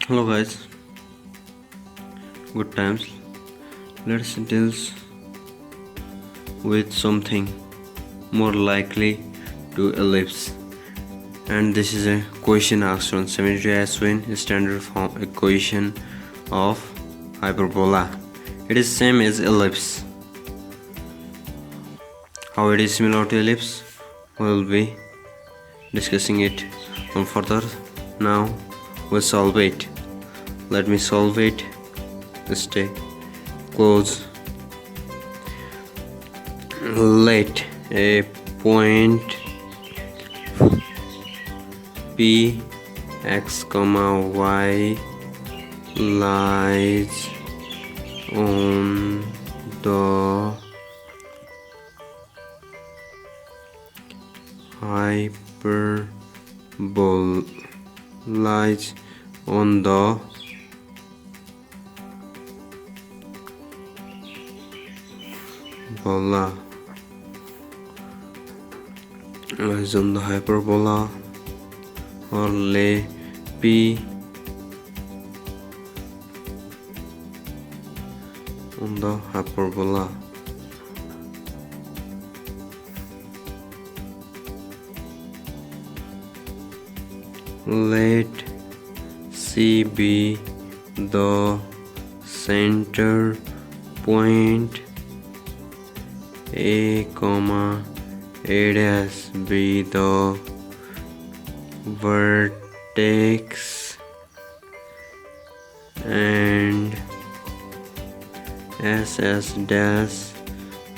Hello guys, good times. Let's deal with something more likely to ellipse, and this is a question asked on 72 as standard form equation of hyperbola. It is same as ellipse. How it is similar to ellipse, we will be discussing it on further. Now we'll solve it. Let me solve it. Stay close. Let a point P x comma y lies on the hyperbola lies on the lies on the hyperbola, or lay P on the hyperbola. Let C be the center point, A comma A dash be the vertex, and SS dash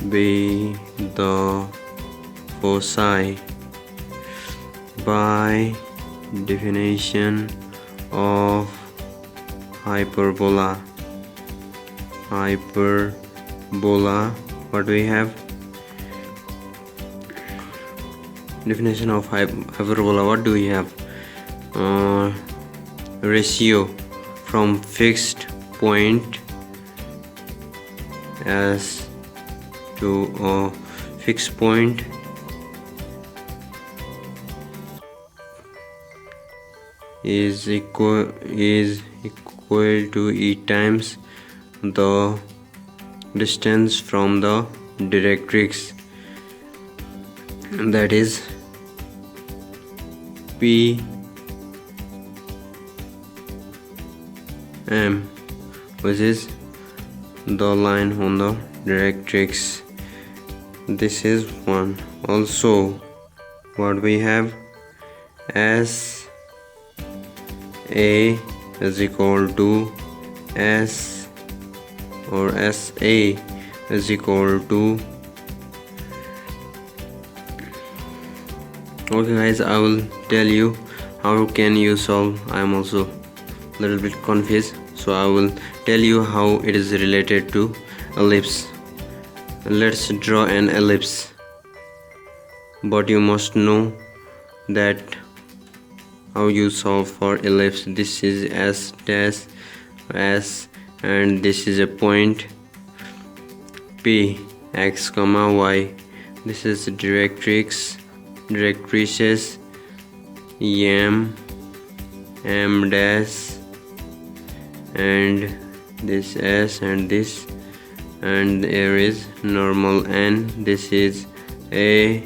be the foci. By definition of hyperbola, what we have? Definition of hyperbola, what do we have? Ratio from fixed point as to a fixed point is equal to E times the distance from the directrix, that is P M, which is the line on the directrix. This is one. Also, what we have? S A is equal to S, or SA is equal to, okay guys, I will tell you how can you solve. I am also a little bit confused, so I will tell you how it is related to ellipse. Let's draw an ellipse, but you must know that how you solve for ellipse. This is S dash S, and this is a point P x comma y. This is directrixes M dash, and this S, and this, and there is normal N. This is A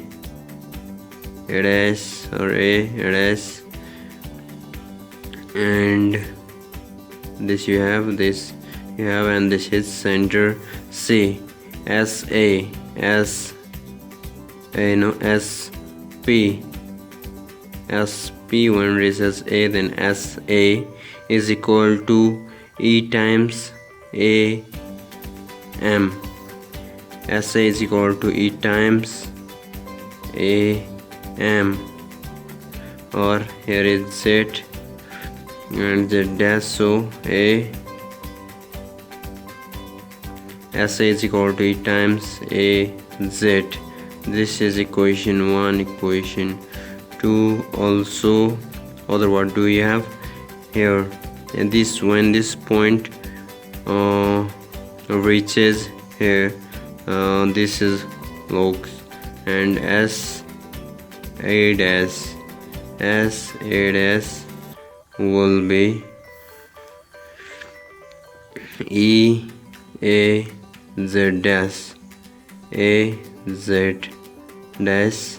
dash, or A dash, and this you have, and this is center C. SP when reaches A, then SA is equal to E times AM. SA is equal to E times AM, or here is Z and Z dash, so SA is equal to E times AZ. This is equation 1. Equation 2 also. Other, what do we have here? And this, when this point reaches here, this is log, and SA dash will be E A Z dash A Z dash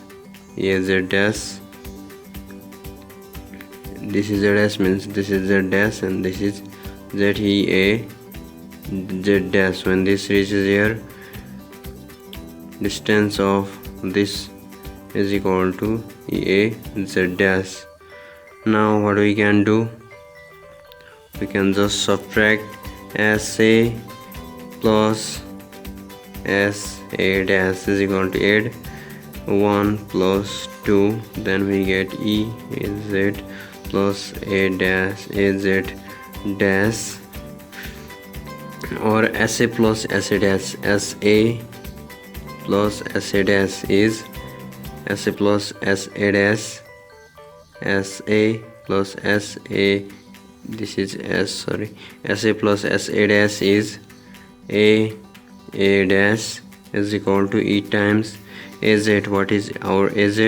A Z dash. This is Z dash means this is Z dash and this is Z E A Z dash. When this reaches here, distance of this is equal to E A Z dash. Now what we can do? We can just subtract SA plus SA dash is equal to add 1 plus 2, then we get E A Z plus A dash AZ dash, or SA plus SA dash. SA plus SA dash is SA plus SA dash. SA plus SA, this is SA plus SA dash is A dash is equal to E times AZ. What is our AZ?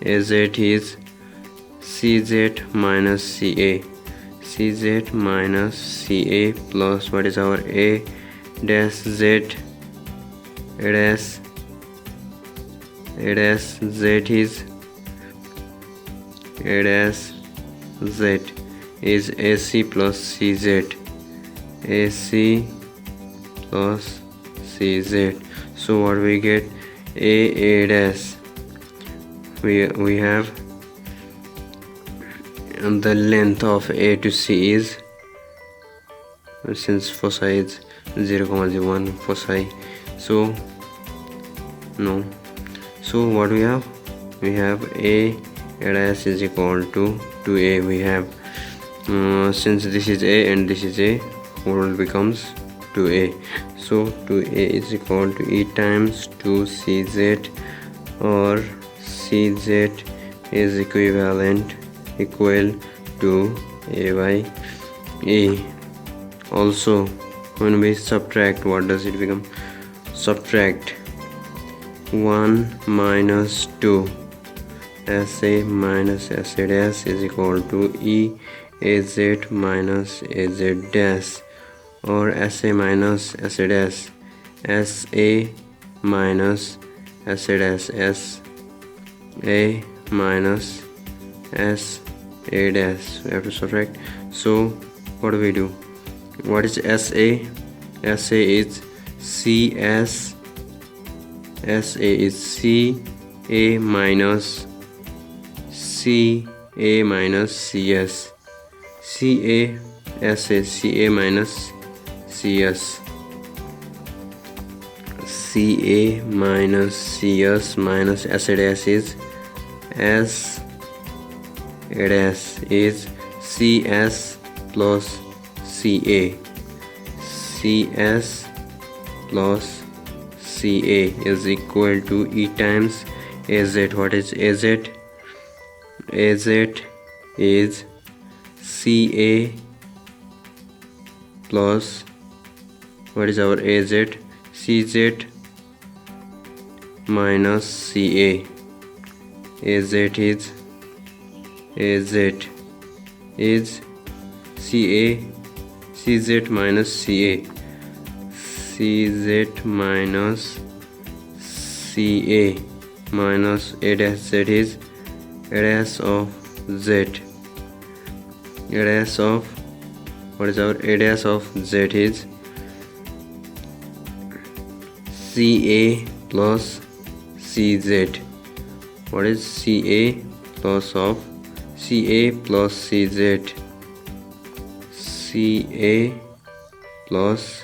AZ is CZ minus CA. CZ minus CA plus what is our A dash Z. A dash Z is A dash Z is AC plus CZ. AC plus CZ. So what we get? A dash. We have the length of A to C is, since foci is 0,01 foci, so no. So what we have? We have A dash is equal to 2A. We have since this is A and this is A, whole becomes 2A. So 2A is equal to E times 2CZ, or CZ is equal to A by E. Also, when we subtract, what does it become? Subtract 1 minus 2 SA minus SA dash is equal to E AZ minus AZ dash, or SA minus SA dash. SA minus SA dash. SA minus SA dash. We have to subtract. So what do we do? What is SA? SA is CS. SA is CA minus CS. CA minus CS. CA minus CS minus SA dash is SA dash is CS plus CA. CS plus CA is equal to E times AZ. What is AZ? AZ is CA plus what is our AZ? CZ minus CA. AZ is CA. CZ minus CA. CZ minus CA minus A dash Z is A dash of Z. A dash of what is our A dash of Z is CA plus CZ. What is CA plus of CA plus CZ? CA plus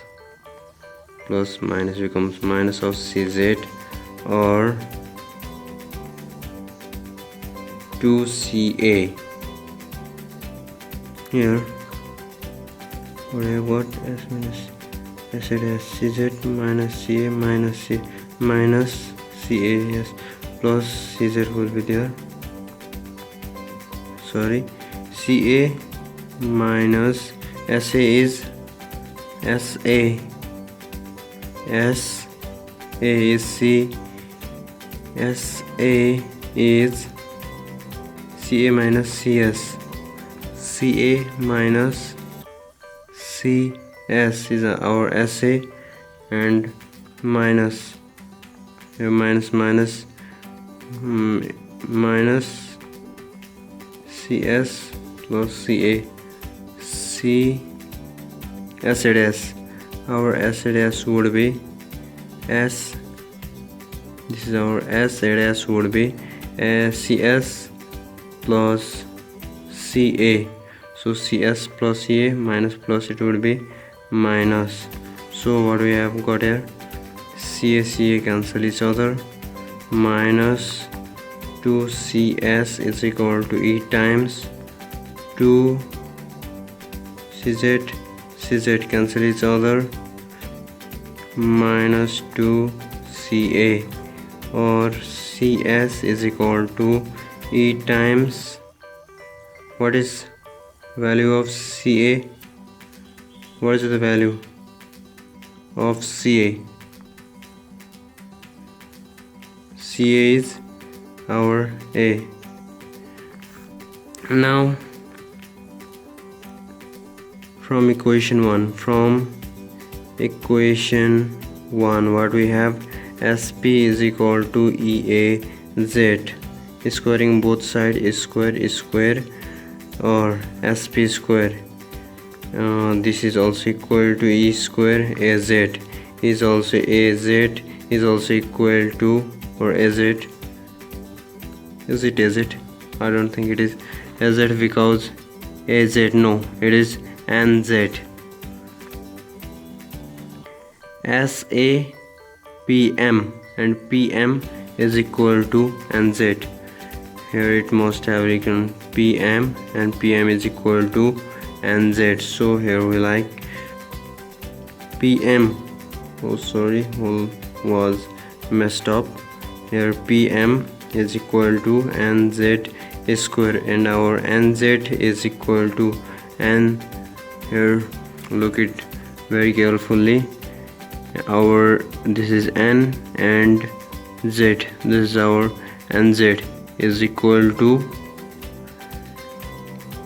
minus becomes minus of CZ, or 2CA. Here what I got S minus S dash CZ minus CA minus C minus CA, yes, plus CZ will be there. Sorry, CA minus SA is SA. SA is C. SA is CA minus CS. CA minus CS is our SA, and minus here minus CS plus CA. SA dash, our SA dash would be S. This is our SA dash would be CS plus CA. So CS plus CA minus plus, it would be minus. So what we have got here, CA cancel each other, minus 2CS is equal to E times 2CZ cancel each other, minus 2CA, or CS is equal to E times, what is value of CA? What is the value of CA? CA is our A. Now from equation 1, what we have, SP is equal to EAZ, squaring both sides is square, or SP square. This is also equal to E square, AZ is also equal to, or AZ, is it AZ? I don't think it is AZ, because AZ, no, it is NZ. SAPM, and PM is equal to NZ. Here it must have written PM, and PM is equal to NZ. So here we like PM, was messed up. Here PM is equal to NZ square, and our NZ is equal to N. Here look it very carefully, this is N and Z, this is our NZ is equal to,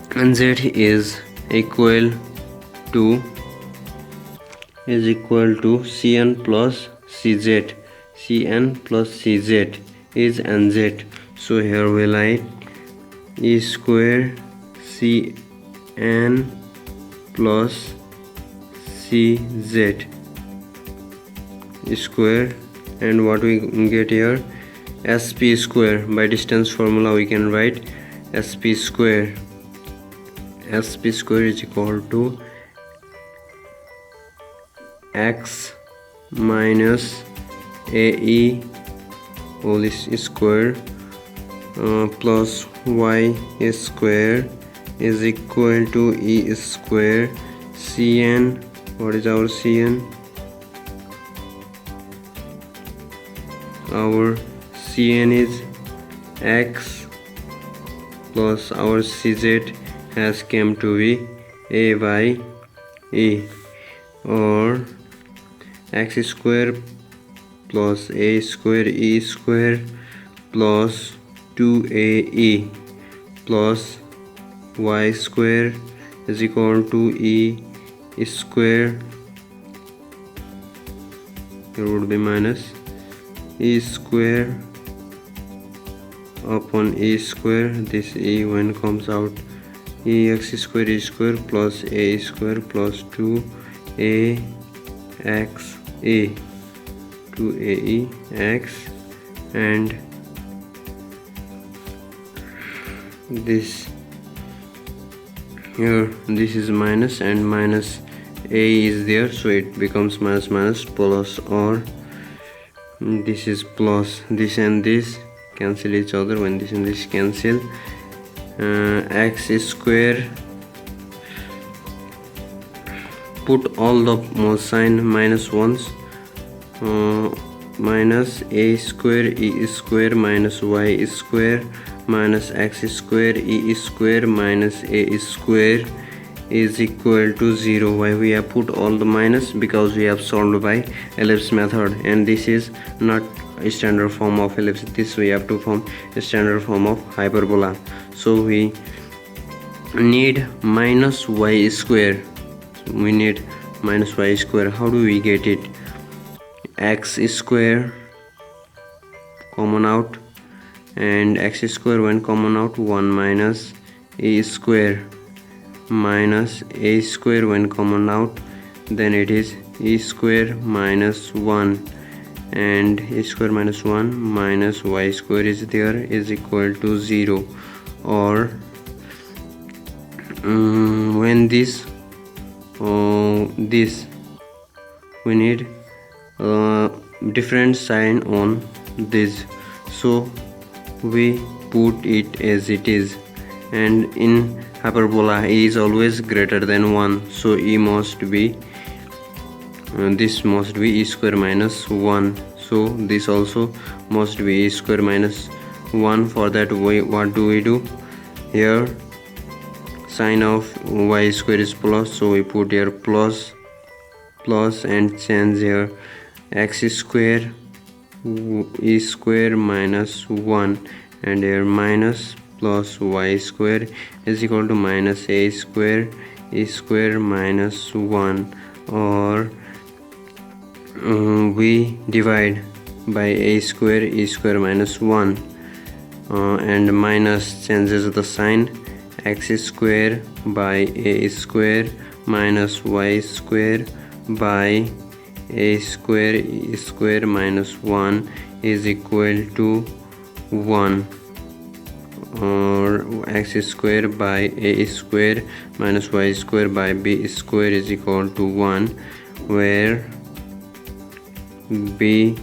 NZ is equal to CN plus CZ. CN plus CZ is NZ. So here we write E square CN plus CZ square, and what we get here, SP square. By distance formula we can write SP square. SP square is equal to X minus AE whole square plus Y square is equal to E square. CN, what is our CN? Our CN is X plus our CZ has come to be A by E, or X square plus A square E square plus 2AE plus Y square is equal to E square. Here would be minus E square upon E square. This E when comes out, EX square E square plus A square plus 2AXA 2AEX, and this here, this is minus, and minus A is there, so it becomes minus plus, or this is plus. This and this cancel each other. When this and this cancel, X square, put all the sign minus ones, minus A square E square minus Y square minus X square E square minus A square is equal to 0. Why we have put all the minus? Because we have solved by ellipse method, and this is not a standard form of ellipse. This we have to form a standard form of hyperbola. So we need minus Y square. we need minus y square. How do we get it? X square common out, and x square when common out, 1 minus a square, minus a square when common out, then it is e square minus 1, and a square minus 1 minus y square is there, is equal to 0. Or when this we need different sign on this, so we put it as it is. And in hyperbola, e is always greater than 1, so e must be this must be e square minus 1, so this also must be e square minus 1. For that, what do we do? Here sign of y square is plus, so we put here plus and change here x square e square minus 1, and here minus plus y square is equal to minus a square e square minus 1. Or we divide by a square e square minus 1, and minus changes the sign, x square by a square minus y square by a square e square minus 1 is equal to 1. Or x square by a square minus y square by b square is equal to 1, where b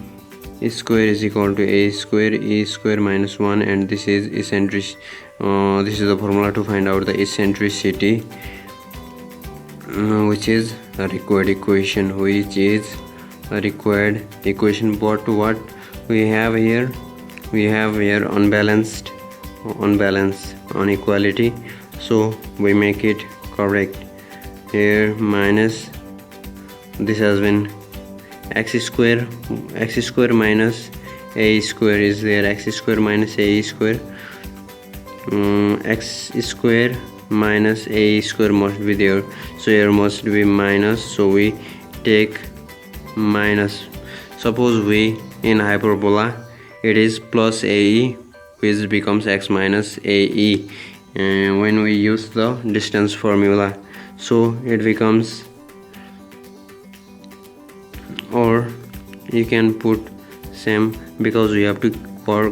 square is equal to a square e square minus 1, and this is eccentric. This is the formula to find out the eccentricity, which is a required equation. But what we have here? We have here unbalance, inequality, so we make it correct. Here minus, this has been x square minus a square is there, x square minus a square, x square minus a square must be there, so here must be minus, so we take minus. Suppose we in hyperbola it is plus ae, which becomes x minus ae, and when we use the distance formula, so it becomes, or you can put same, because we have to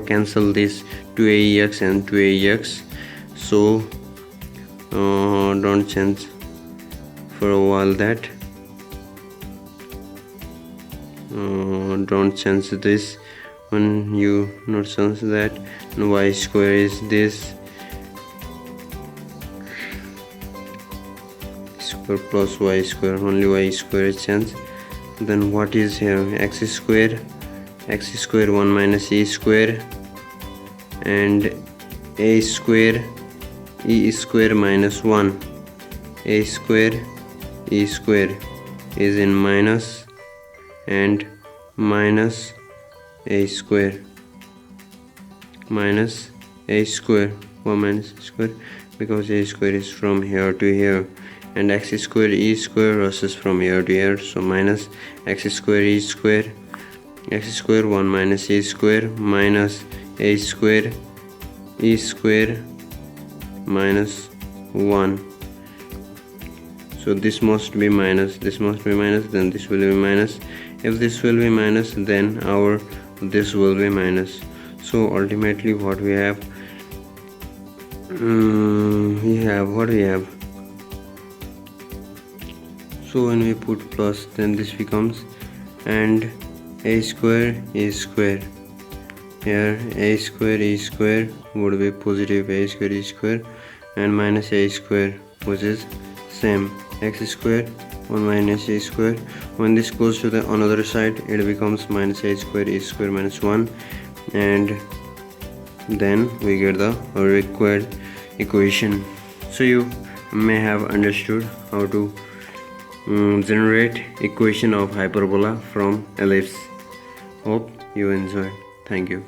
cancel this 2ax and 2ax, so don't change for a while that, don't change this when you not change that, and y square is this square plus y square, only y square is changed. Then what is here? X square 1 minus e square, and a square e square minus 1, a square e square is in minus, and minus a square minus a square, 1 minus a square, because a square is from here to here, and x square e square versus from here to here, so minus x square e square, x square 1 minus a square minus a square e square minus 1. So this must be minus, this must be minus, then this will be minus. If this will be minus, then our this will be minus. So ultimately what we have, what we have. So when we put plus, then this becomes, and a square is square, here a square e square would be positive a square e square, and minus a square, which is same x square 1 minus a square. When this goes to the another side, it becomes minus a square e square minus 1, and then we get the required equation. So you may have understood how to generate equation of hyperbola from ellipse. Hope you enjoy. Thank you.